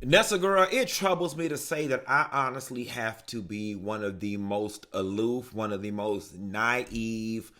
Nessa girl, it troubles me to say that I honestly have to be one of the most aloof, one of the most naive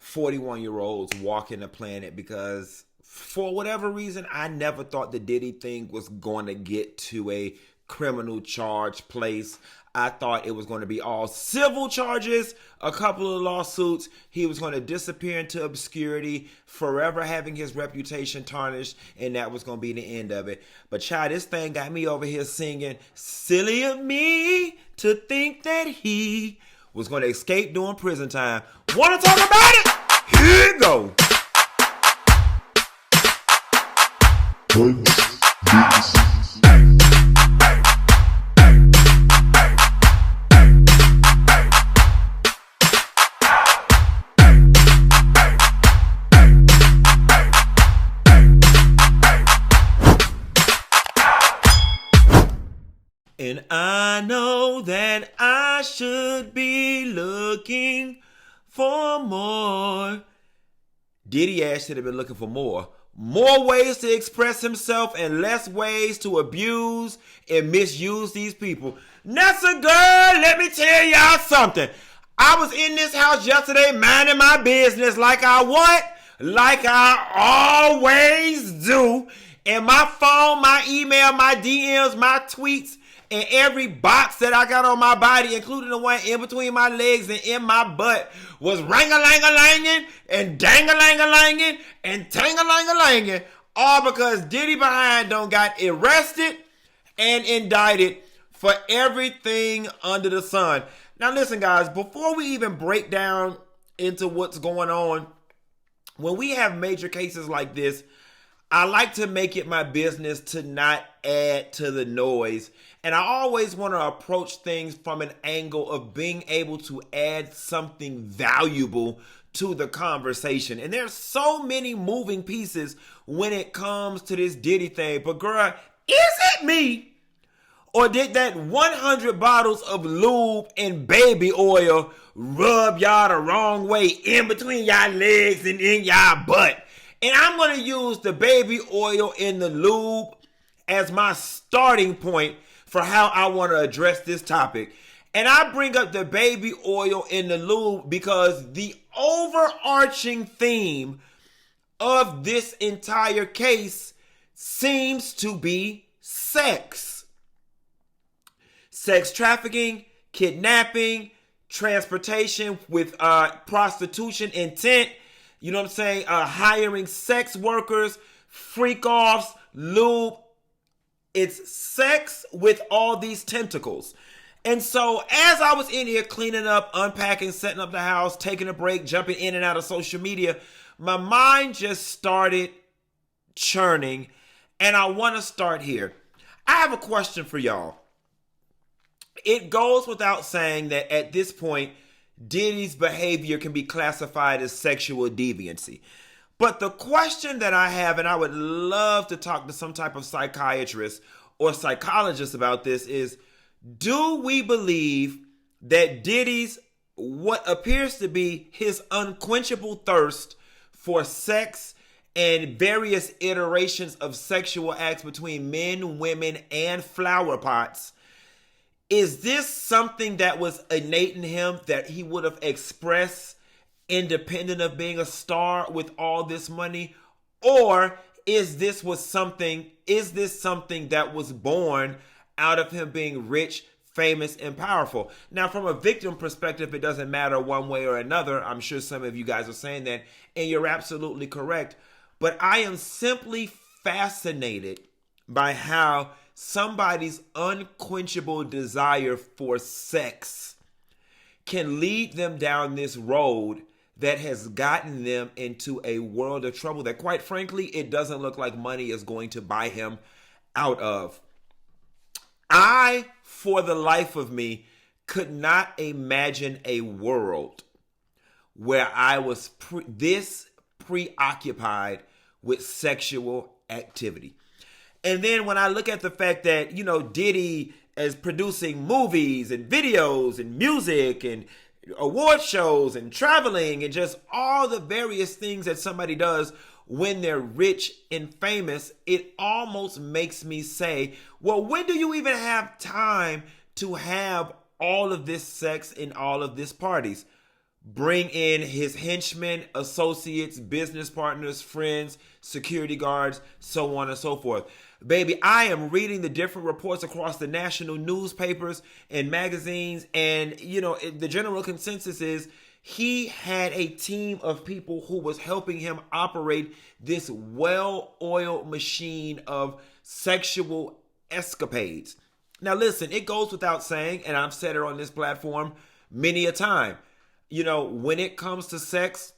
41-year-olds walking the planet because for whatever reason, I never thought the Diddy thing was going to get to a criminal charge place. I thought it was going to be all civil charges, a couple of lawsuits. He was going to disappear into obscurity, forever having his reputation tarnished, and that was going to be the end of it. But child, this thing got me over here singing, silly of me to think that he was going to escape during prison time. Want to talk about it? Here you go. And I know that I should be looking for more. Diddy Ash should have been looking for more. More ways to express himself and less ways to abuse and misuse these people. Nessa girl, let me tell y'all something. I was in this house yesterday minding my business like I what? Like I always do. And my phone, my email, my DMs, my tweets, and every box that I got on my body, including the one in between my legs and in my butt, was ring-a-lang-a-langin' and dang-a-lang-a-langin' and tang-a-lang-a-langin', all because Diddy behind don't got arrested and indicted for everything under the sun. Now listen, guys, before we even break down into what's going on, when we have major cases like this, I like to make it my business to not add to the noise. And I always want to approach things from an angle of being able to add something valuable to the conversation. And there's so many moving pieces when it comes to this Diddy thing. But girl, is it me? Or did that 100 bottles of lube and baby oil rub y'all the wrong way in between y'all legs and in y'all butt? And I'm going to use the baby oil and the lube as my starting point for how I want to address this topic. And I bring up the baby oil and the lube because the overarching theme of this entire case seems to be sex. Sex trafficking, kidnapping, transportation with prostitution intent. You know what I'm saying? Hiring sex workers, freak-offs, lube. It's sex with all these tentacles. And so as I was in here cleaning up, unpacking, setting up the house, taking a break, jumping in and out of social media, my mind just started churning. And I want to start here. I have a question for y'all. It goes without saying that at this point, Diddy's behavior can be classified as sexual deviancy. But the question that I have, and I would love to talk to some type of psychiatrist or psychologist about this, is do we believe that Diddy's, what appears to be his unquenchable thirst for sex and various iterations of sexual acts between men, women, and flower pots, is this something that was innate in him that he would have expressed independent of being a star with all this money? Or is this something that was born out of him being rich, famous, and powerful? Now, from a victim perspective, it doesn't matter one way or another. I'm sure some of you guys are saying that, and you're absolutely correct. But I am simply fascinated by how somebody's unquenchable desire for sex can lead them down this road that has gotten them into a world of trouble that, quite frankly, it doesn't look like money is going to buy him out of. I, for the life of me, could not imagine a world where I was this preoccupied with sexual activity. And then when I look at the fact that, you know, Diddy is producing movies and videos and music and award shows and traveling and just all the various things that somebody does when they're rich and famous, it almost makes me say, well, when do you even have time to have all of this sex and all of this parties? Bring in his henchmen, associates, business partners, friends, security guards, so on and so forth. Baby, I am reading the different reports across the national newspapers and magazines, and the general consensus is he had a team of people who was helping him operate this well-oiled machine of sexual escapades. Now listen, it goes without saying, and I've said it on this platform many a time, when it comes to sex,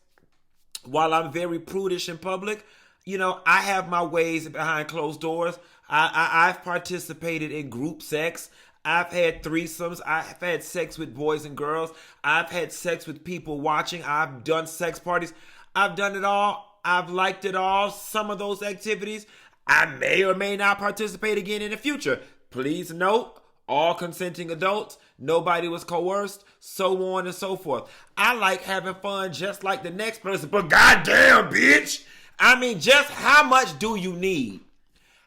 while I'm very prudish in public, I have my ways behind closed doors. I've participated in group sex. I've had threesomes. I've had sex with boys and girls. I've had sex with people watching. I've done sex parties. I've done it all. I've liked it all. Some of those activities I may or may not participate again in the future. Please note, all consenting adults. Nobody was coerced, so on and so forth. I like having fun just like the next person, but goddamn, bitch. I mean, just how much do you need?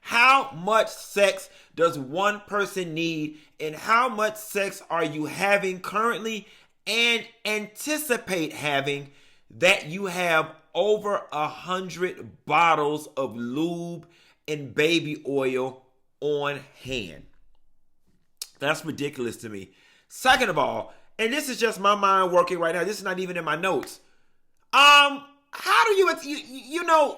How much sex does one person need, and how much sex are you having currently and anticipate having that you have over 100 bottles of lube and baby oil on hand? That's ridiculous to me. Second of all, and this is just my mind working right now. This is not even in my notes. How do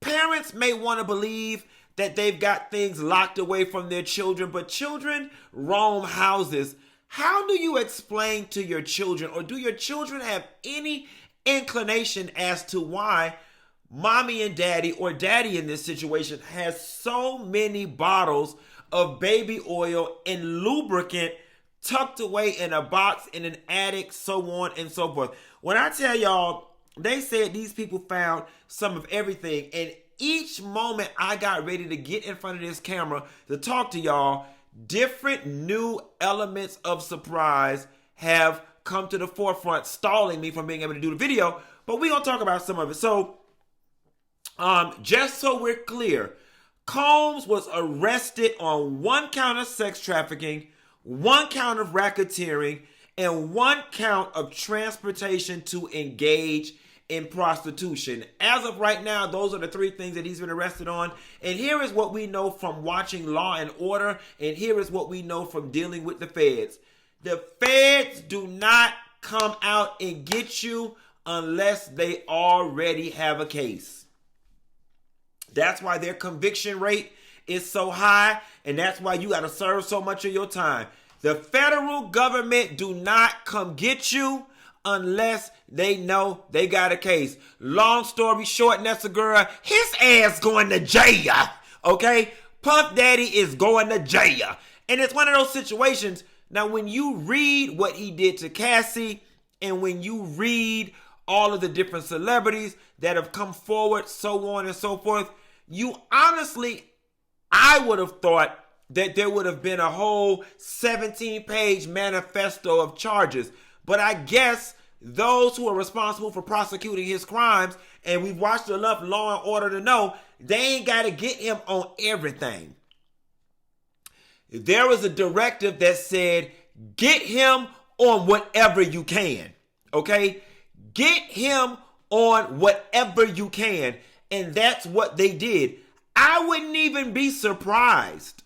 parents may want to believe that they've got things locked away from their children, but children roam houses. How do you explain to your children, or do your children have any inclination as to why mommy and daddy, or daddy in this situation, has so many bottles of baby oil and lubricant tucked away in a box in an attic, so on and so forth? When I tell y'all, they said these people found some of everything, and each moment I got ready to get in front of this camera to talk to y'all, different new elements of surprise have come to the forefront, stalling me from being able to do the video, but we're going to talk about some of it. So, just so we're clear, Combs was arrested on 1 count of sex trafficking, 1 count of racketeering, and 1 count of transportation to engage in prostitution. As of right now, those are the 3 things that he's been arrested on. And here is what we know from watching Law and Order, and here is what we know from dealing with the feds. The feds do not come out and get you unless they already have a case. That's why their conviction rate is so high, and that's why you got to serve so much of your time. The federal government do not come get you unless they know they got a case. Long story short, Nessagura, his ass going to jail, okay? Puff Daddy is going to jail. And it's one of those situations. Now, when you read what he did to Cassie, and when you read all of the different celebrities that have come forward, so on and so forth, you honestly, I would have thought that there would have been a whole 17-page manifesto of charges. But I guess those who are responsible for prosecuting his crimes, and we've watched enough Law and Order to know, they ain't got to get him on everything. There was a directive that said, get him on whatever you can, okay? Get him on whatever you can. And that's what they did. I wouldn't even be surprised.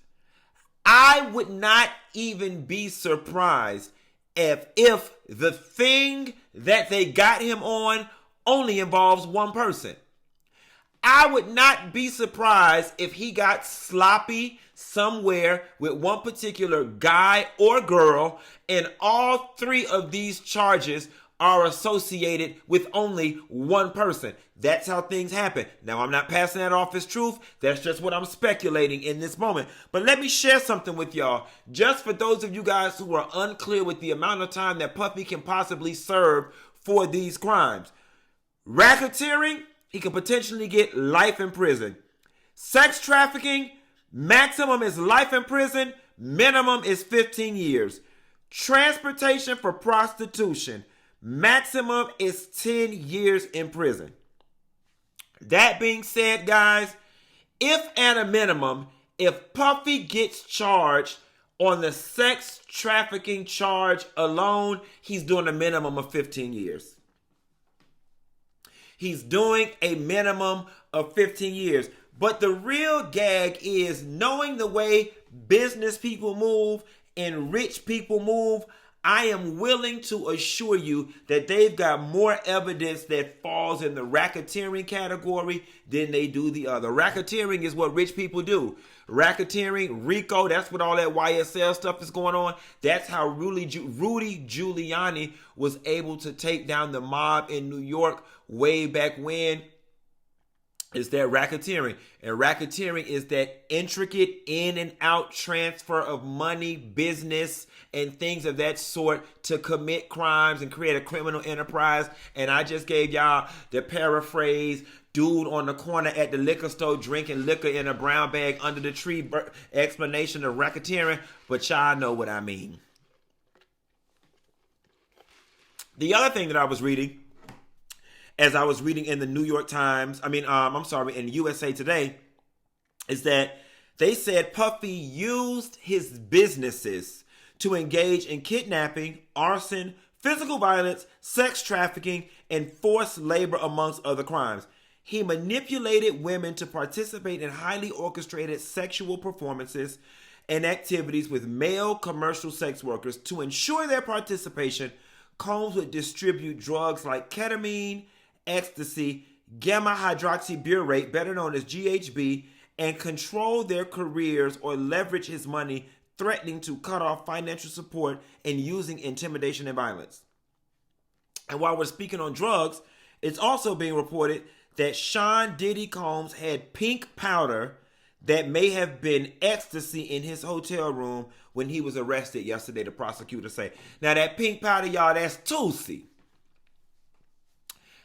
I would not even be surprised if the thing that they got him on only involves one person. I would not be surprised if he got sloppy somewhere with one particular guy or girl, and all 3 of these charges are associated with only one person. That's how things happen. Now, I'm not passing that off as truth. That's just what I'm speculating in this moment. But let me share something with y'all. Just for those of you guys who are unclear with the amount of time that Puffy can possibly serve for these crimes. Racketeering, he could potentially get life in prison. Sex trafficking, maximum is life in prison, minimum is 15 years. Transportation for prostitution, maximum is 10 years in prison. That being said, guys, if at a minimum, if Puffy gets charged on the sex trafficking charge alone, he's doing a minimum of 15 years. He's doing a minimum of 15 years. But the real gag is knowing the way business people move and rich people move. I am willing to assure you that they've got more evidence that falls in the racketeering category than they do the other. Racketeering is what rich people do. Racketeering, RICO, that's what all that YSL stuff is going on. That's how Rudy Giuliani was able to take down the mob in New York way back when. Is that racketeering. And racketeering is that intricate in and out transfer of money, business, and things of that sort to commit crimes and create a criminal enterprise. And I just gave y'all the paraphrase, dude on the corner at the liquor store drinking liquor in a brown bag under the tree explanation of racketeering. But y'all know what I mean. The other thing that I was reading, as I was reading in the New York Times, in USA Today, is that they said Puffy used his businesses to engage in kidnapping, arson, physical violence, sex trafficking, and forced labor, amongst other crimes. He manipulated women to participate in highly orchestrated sexual performances and activities with male commercial sex workers. To ensure their participation, Combs would distribute drugs like ketamine, ecstasy, gamma hydroxybutyrate, better known as GHB, and control their careers or leverage his money, threatening to cut off financial support and using intimidation and violence. And while we're speaking on drugs, it's also being reported that Sean Diddy Combs had pink powder that may have been ecstasy in his hotel room when he was arrested yesterday, the prosecutor say. Now that pink powder, y'all, that's Tootsie.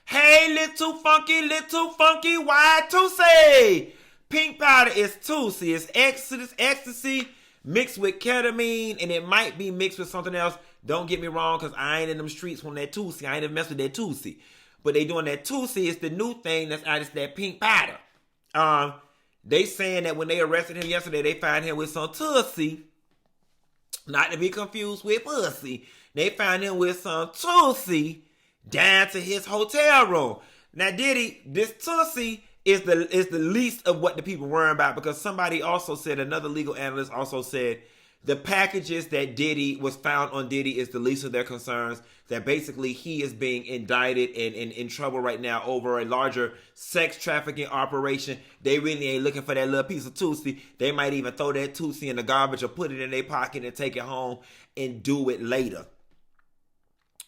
Hey, little funky, why Tootsie? Pink powder is Tootsie. It's ecstasy mixed with ketamine, and it might be mixed with something else. Don't get me wrong, because I ain't in them streets on that Tootsie. I ain't even mess with that Tootsie. But they doing that Tootsie. It's the new thing that's out. It's that pink powder. They saying that when they arrested him yesterday, they found him with some Tootsie. Not to be confused with pussy. They found him with some Tootsie down to his hotel room. Now, Diddy, this Tootsie is the least of what the people worrying about, because somebody also said, another legal analyst also said, the packages that Diddy was found on Diddy is the least of their concerns. That basically he is being indicted and in trouble right now over a larger sex trafficking operation. They really ain't looking for that little piece of Tootsie. They might even throw that Tootsie in the garbage or put it in their pocket and take it home and do it later.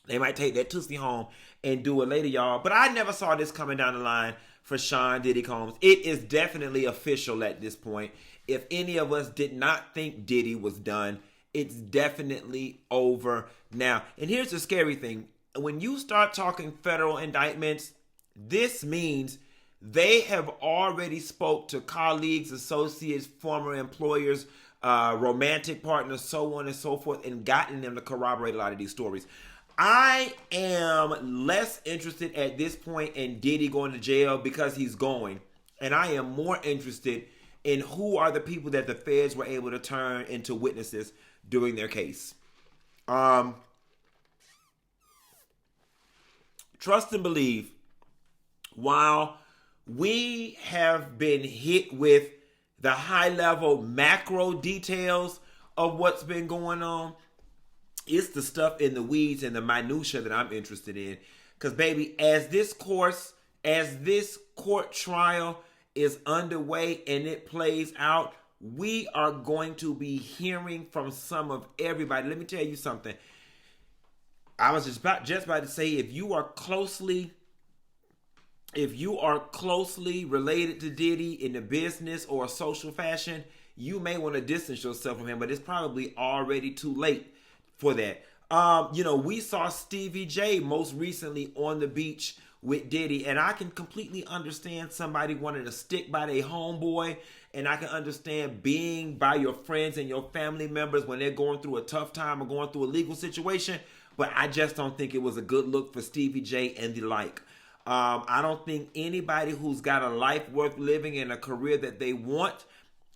They might take that Tootsie home and do it later, y'all. But I never saw this coming down the line for Sean Diddy Combs. It is definitely official at this point. If any of us did not think Diddy was done, it's definitely over now. And here's the scary thing. When you start talking federal indictments, this means they have already spoke to colleagues, associates, former employers, romantic partners, so on and so forth, and gotten them to corroborate a lot of these stories. I am less interested at this point in Diddy going to jail because he's going. And I am more interested in who are the people that the feds were able to turn into witnesses during their case. Trust and believe, while we have been hit with the high-level macro details of what's been going on, it's the stuff in the weeds and the minutia that I'm interested in. Because, baby, as this court trial is underway and it plays out, we are going to be hearing from some of everybody. Let me tell you something. I was just about to say, if you are closely related to Diddy in the business or social fashion, you may want to distance yourself from him, but it's probably already too late for that. We saw Stevie J most recently on the beach with Diddy, and I can completely understand somebody wanting to stick by their homeboy, and I can understand being by your friends and your family members when they're going through a tough time or going through a legal situation, but I just don't think it was a good look for Stevie J and the like. I don't think anybody who's got a life worth living and a career that they want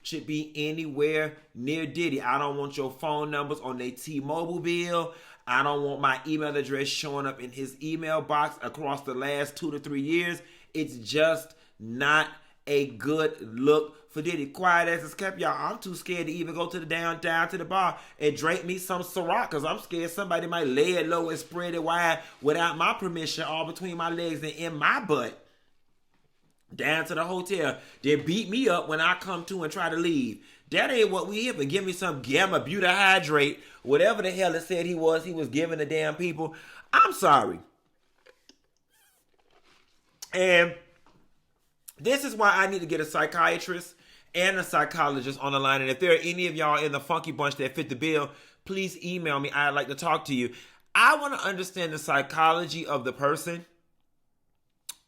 should be anywhere near Diddy. I don't want your phone numbers on their T-Mobile bill. I don't want my email address showing up in his email box across the last 2 to 3 years. It's just not a good look for Diddy. Quiet as it's kept, y'all. I'm too scared to even go to the down to the bar and drink me some Ciroc, because I'm scared somebody might lay it low and spread it wide without my permission, all between my legs and in my butt, down to the hotel. They beat me up when I come to and try to leave. That ain't what we here for. Give me some Gamma Butahydrate, whatever the hell it said he was giving the damn people. I'm sorry. And this is why I need to get a psychiatrist and a psychologist on the line. And if there are any of y'all in the funky bunch that fit the bill, please email me. I'd like to talk to you. I want to understand the psychology of the person.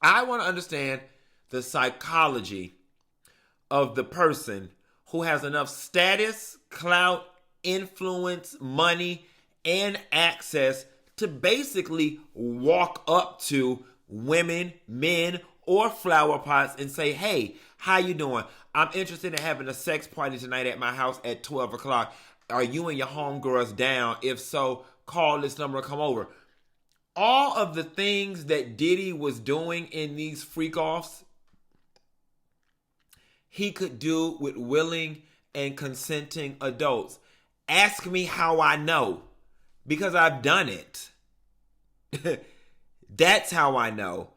I want to understand the psychology of the person who has enough status, clout, influence, money, and access to basically walk up to women, men, or flower pots and say, hey, how you doing? I'm interested in having a sex party tonight at my house at 12 o'clock. Are you and your homegirls down? If so, call this number and come over. All of the things that Diddy was doing in these freak-offs, he could do with willing and consenting adults. Ask me how I know, because I've done it. That's how I know.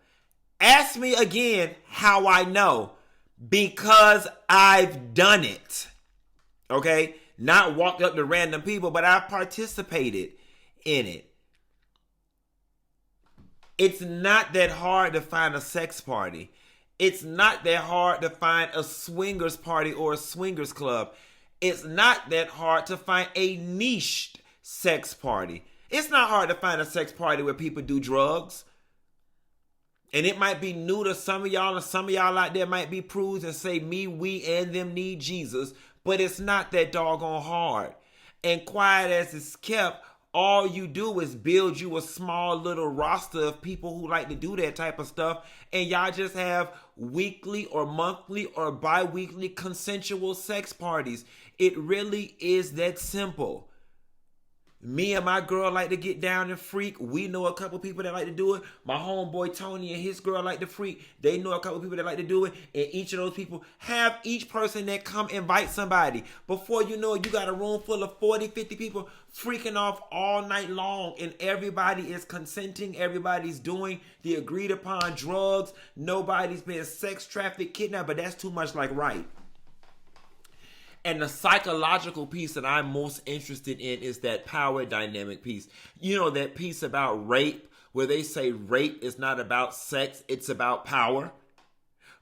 Ask me again how I know, because I've done it. Okay? Not walked up to random people, but I've participated in it. It's not that hard to find a sex party. It's not that hard to find a swingers party or a swingers club. It's not that hard to find a niched sex party. It's not hard to find a sex party where people do drugs. And it might be new to some of y'all, and some of y'all out there might be prudes and say, me, we, and them need Jesus. But it's not that doggone hard. And quiet as it's kept, all you do is build you a small little roster of people who like to do that type of stuff. And y'all just have weekly or monthly or bi-weekly consensual sex parties. It really is that simple. Me and my girl like to get down and freak. We know a couple people that like to do it. My homeboy Tony and his girl like to freak. They know a couple people that like to do it. And each of those people have each person that come invite somebody. Before you know it, you got a room full of 40, 50 people freaking off all night long. And everybody is consenting. Everybody's doing the agreed upon drugs. Nobody's being sex trafficked, kidnapped. But that's too much like right. And the psychological piece that I'm most interested in is that power dynamic piece. You know, that piece about rape, where they say rape is not about sex, it's about power.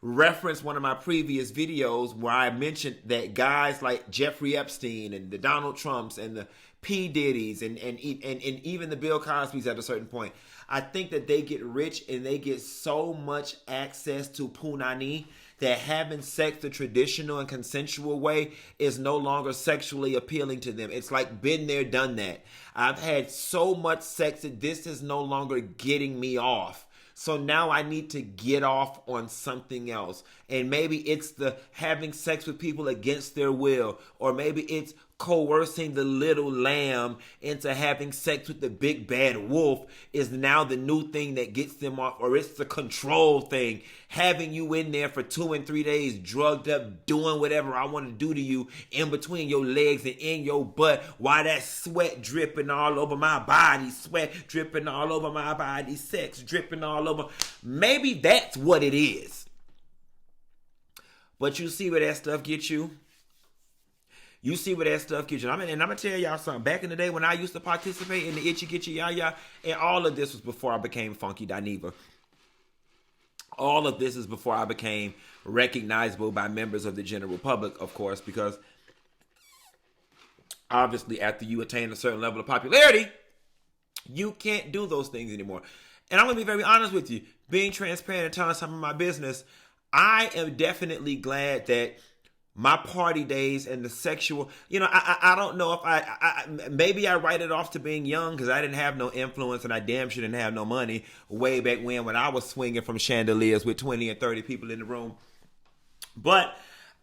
Reference one of my previous videos where I mentioned that guys like Jeffrey Epstein and the Donald Trumps and the P. Diddy's and even the Bill Cosby's at a certain point, I think that they get rich and they get so much access to punani that having sex the traditional and consensual way is no longer sexually appealing to them. It's like been there, done that. I've had so much sex that this is no longer getting me off. So now I need to get off on something else. And maybe it's the having sex with people against their will. Or maybe it's coercing the little lamb into having sex with the big bad wolf is now the new thing that gets them off. Or it's the control thing. Having you in there for 2 and 3 days, drugged up, doing whatever I want to do to you in between your legs and in your butt, while that sweat dripping all over my body, sweat dripping all over my body, sex dripping all over. Maybe that's what it is. But you see where that stuff gets you? You see where that stuff gets you. And I'm going to tell y'all something. Back in the day when I used to participate in the Itchy Gitchy Yah, and all of this was before I became Funky Dineva. All of this is before I became recognizable by members of the general public, of course, because obviously after you attain a certain level of popularity, you can't do those things anymore. And I'm going to be very honest with you. Being transparent and telling some of my business, I am definitely glad that my party days and the sexual, I don't know if maybe I write it off to being young because I didn't have no influence and I damn sure didn't have no money way back when I was swinging from chandeliers with 20 and 30 people in the room. But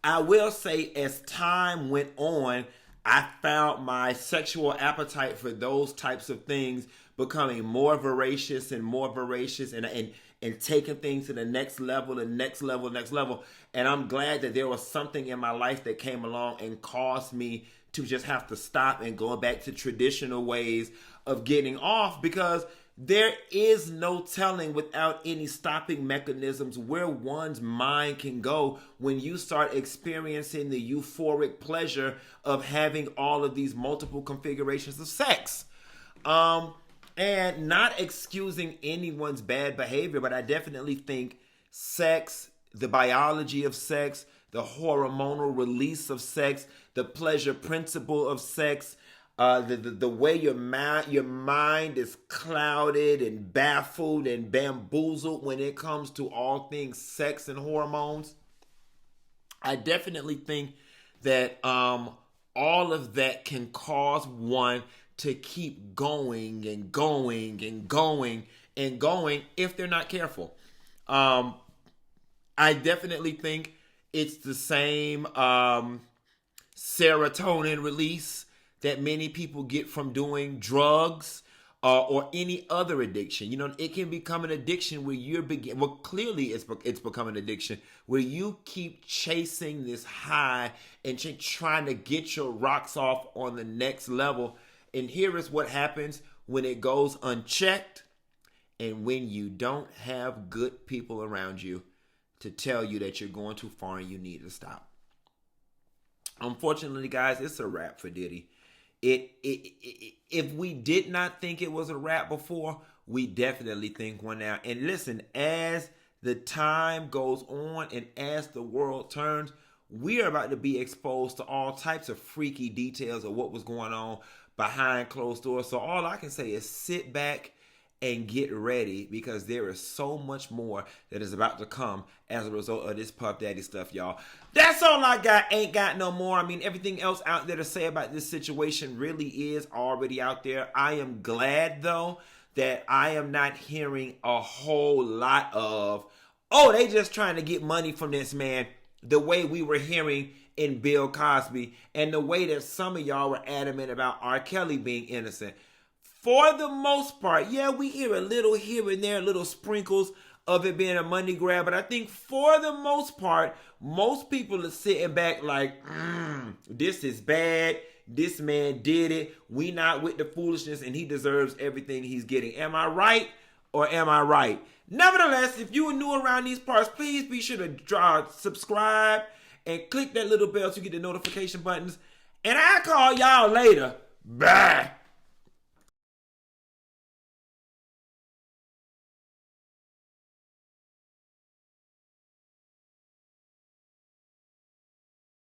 I will say, as time went on, I found my sexual appetite for those types of things becoming more voracious and more voracious, and taking things to the next level, the next level, next level. And I'm glad that there was something in my life that came along and caused me to just have to stop and go back to traditional ways of getting off, because there is no telling without any stopping mechanisms where one's mind can go when you start experiencing the euphoric pleasure of having all of these multiple configurations of sex. And not excusing anyone's bad behavior, but I definitely think sex, the biology of sex, the hormonal release of sex, the pleasure principle of sex, the way your mind is clouded and baffled and bamboozled when it comes to all things sex and hormones. I definitely think that all of that can cause one to keep going and going and going and going if they're not careful. I definitely think it's the same serotonin release that many people get from doing drugs or any other addiction. It can become an addiction where clearly it's become an addiction where you keep chasing this high and trying to get your rocks off on the next level. And here is what happens when it goes unchecked and when you don't have good people around you to tell you that you're going too far and you need to stop. Unfortunately, guys, it's a wrap for Diddy. If we did not think it was a wrap before, we definitely think one now. And listen, as the time goes on and as the world turns, we are about to be exposed to all types of freaky details of what was going on behind closed doors. So all I can say is sit back and get ready, because there is so much more that is about to come as a result of this Puff Daddy stuff, y'all. That's all I got. Ain't got no more. I mean, everything else out there to say about this situation really is already out there. I am glad, though, that I am not hearing a whole lot of, oh, they just trying to get money from this man, the way we were hearing in Bill Cosby, and the way that some of y'all were adamant about R. Kelly being innocent. For the most part, yeah, we hear a little here and there, little sprinkles of it being a money grab, but I think for the most part, most people are sitting back like, this is bad. This man did it. We not with the foolishness, and he deserves everything he's getting. Am I right or am I right? Nevertheless, if you are new around these parts, please be sure to subscribe and click that little bell to get the notification buttons. And I'll call y'all later. Bye.